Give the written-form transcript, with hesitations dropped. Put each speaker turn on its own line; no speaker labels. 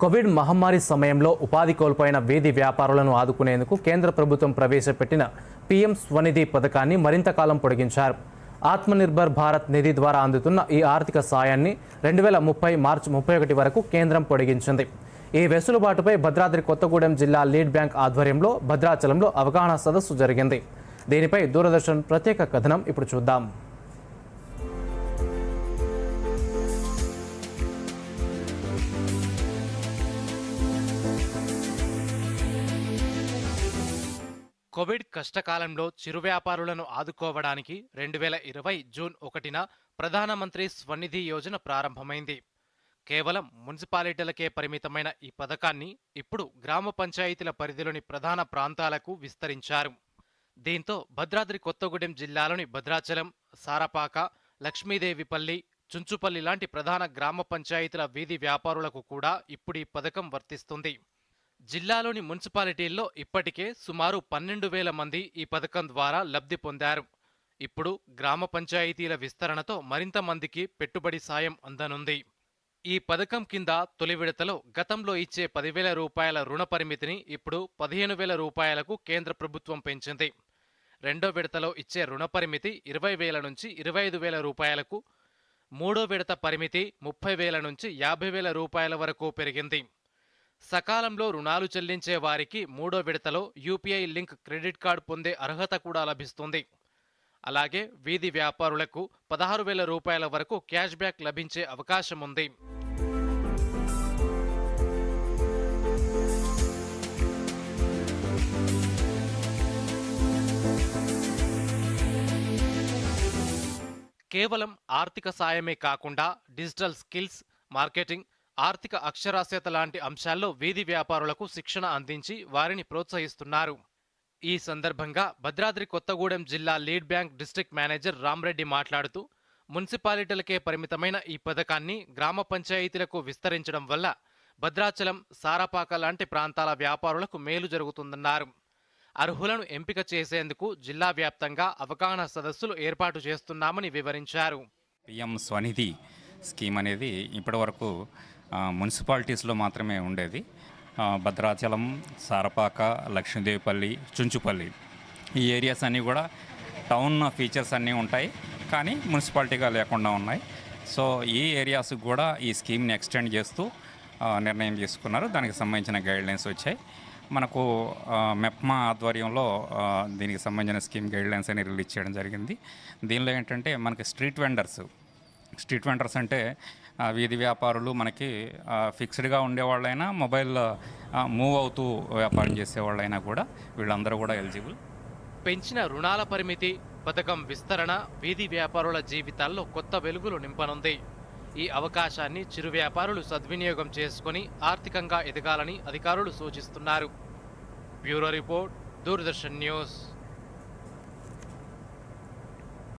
Covid మహమ్మారి సమయంలో ఉపాధి కోల్పోయిన వీధి వ్యాపారులను ఆదుకునేందుకు కేంద్ర ప్రభుత్వం ప్రవేశపెట్టిన పీఎం స్వనిధి పథకాన్ని మరింత కాలం పొడిగించారు. ఆత్మనిర్భర్ భారత్ నిధి ద్వారా అందుతున్న ఈ ఆర్థిక సాయాన్ని 2030 మార్చి 31 వరకు కేంద్రం పొడిగించింది. ఈ వెసులుబాటుపై భద్రాద్రి కొత్తగూడెం జిల్లా లీడ్ బ్యాంక్ ఆధ్వర్యంలో భద్రాచలంలో అవగాహన సదస్సు జరిగింది. దీనిపై దూరదర్శన్ ప్రత్యేక కథనం ఇప్పుడు చూద్దాం.
కోవిడ్ కష్టకాలంలో చిరు వ్యాపారులను ఆదుకోవడానికి 2020 జూన్ 1న ప్రధానమంత్రి స్వనిధి యోజన ప్రారంభమైంది. కేవలం మున్సిపాలిటీలకే పరిమితమైన ఈ పథకాన్ని ఇప్పుడు గ్రామ పంచాయతీల పరిధిలోని ప్రధాన ప్రాంతాలకు విస్తరించారు. దీంతో భద్రాద్రి కొత్తగూడెం జిల్లాలోని భద్రాచలం, సారపాక, లక్ష్మీదేవిపల్లి, చుంచుపల్లి లాంటి ప్రధాన గ్రామ పంచాయతీల వీధి వ్యాపారులకు కూడా ఇప్పుడు ఈ పథకం వర్తిస్తుంది. జిల్లాలోని మున్సిపాలిటీల్లో ఇప్పటికే సుమారు 12,000 మంది ఈ పథకం ద్వారా లబ్ధి పొందారు. ఇప్పుడు గ్రామ పంచాయతీల విస్తరణతో మరింత మందికి పెట్టుబడి సాయం అందనుంది. ఈ పథకం కింద తొలి విడతలో గతంలో ఇచ్చే 10,000 రూపాయల రుణ పరిమితిని ఇప్పుడు 15,000 రూపాయలకు కేంద్ర ప్రభుత్వం పెంచింది. రెండో విడతలో ఇచ్చే రుణ పరిమితి 20,000 నుంచి 25,000 రూపాయలకు, మూడో విడత పరిమితి 30,000 నుంచి 50,000 రూపాయల వరకు పెరిగింది. సకాలంలో రుణాలు చెల్లించే వారికి మూడో విడతలో యూపీఐ లింక్ క్రెడిట్ కార్డు పొందే అర్హత కూడా లభిస్తుంది. అలాగే వీధి వ్యాపారులకు 16,000 రూపాయల వరకు క్యాష్ బ్యాక్ లభించే అవకాశం ఉంది. కేవలం ఆర్థిక సాయమే కాకుండా డిజిటల్ స్కిల్స్, మార్కెటింగ్, ఆర్థిక అక్షరాస్యత లాంటి అంశాల్లో వీధి వ్యాపారులకు శిక్షణ అందించి వారిని ప్రోత్సహిస్తున్నారు. ఈ సందర్భంగా భద్రాద్రి కొత్తగూడెం జిల్లా lead bank district manager Ram Reddy మాట్లాడుతూ, మున్సిపాలిటీలకే పరిమితమైన ఈ పథకాన్ని గ్రామ పంచాయతీలకు విస్తరించడం వల్ల భద్రాచలం, సారపాక లాంటి ప్రాంతాల వ్యాపారులకు మేలు జరుగుతుందన్నారు. అర్హులను ఎంపిక చేసేందుకు జిల్లా వ్యాప్తంగా అవగాహన సదస్సులు ఏర్పాటు చేస్తున్నామని వివరించారు.
పీఎం స్వనిధి స్కీమ్ అనేది ఇప్పటివరకు మున్సిపాలిటీస్లో మాత్రమే ఉండేది. భద్రాచలం, సారపాక, లక్ష్మీదేవిపల్లి, చుంచుపల్లి ఈ ఏరియాస్ అన్నీ కూడా టౌన్ ఫీచర్స్ అన్నీ ఉంటాయి, కానీ మున్సిపాలిటీగా లేకుండా ఉన్నాయి. సో ఈ ఏరియాస్కి కూడా ఈ స్కీమ్ని ఎక్స్టెండ్ చేస్తూ నిర్ణయం తీసుకున్నారు. దానికి సంబంధించిన గైడ్లైన్స్ వచ్చాయి. మనకు మెప్మా ఆధ్వర్యంలో దీనికి సంబంధించిన స్కీమ్ గైడ్లైన్స్ అని రిలీజ్ చేయడం జరిగింది. దీనిలో ఏంటంటే మనకి స్ట్రీట్ వెండర్స్ అంటే వీధి వ్యాపారులు మనకి ఫిక్స్డ్గా ఉండేవాళ్ళైనా, మొబైల్ మూవ్ అవుతూ వ్యాపారం చేసేవాళ్ళైనా కూడా వీళ్ళందరూ కూడా ఎలిజిబుల్.
పెంచిన రుణాల పరిమితి, పథకం విస్తరణ వీధి వ్యాపారుల జీవితాల్లో కొత్త వెలుగులు నింపనుంది. ఈ అవకాశాన్ని చిరు వ్యాపారులు సద్వినియోగం చేసుకుని ఆర్థికంగా ఎదగాలని అధికారులు సూచిస్తున్నారు. Bureau report, Doordarshan news.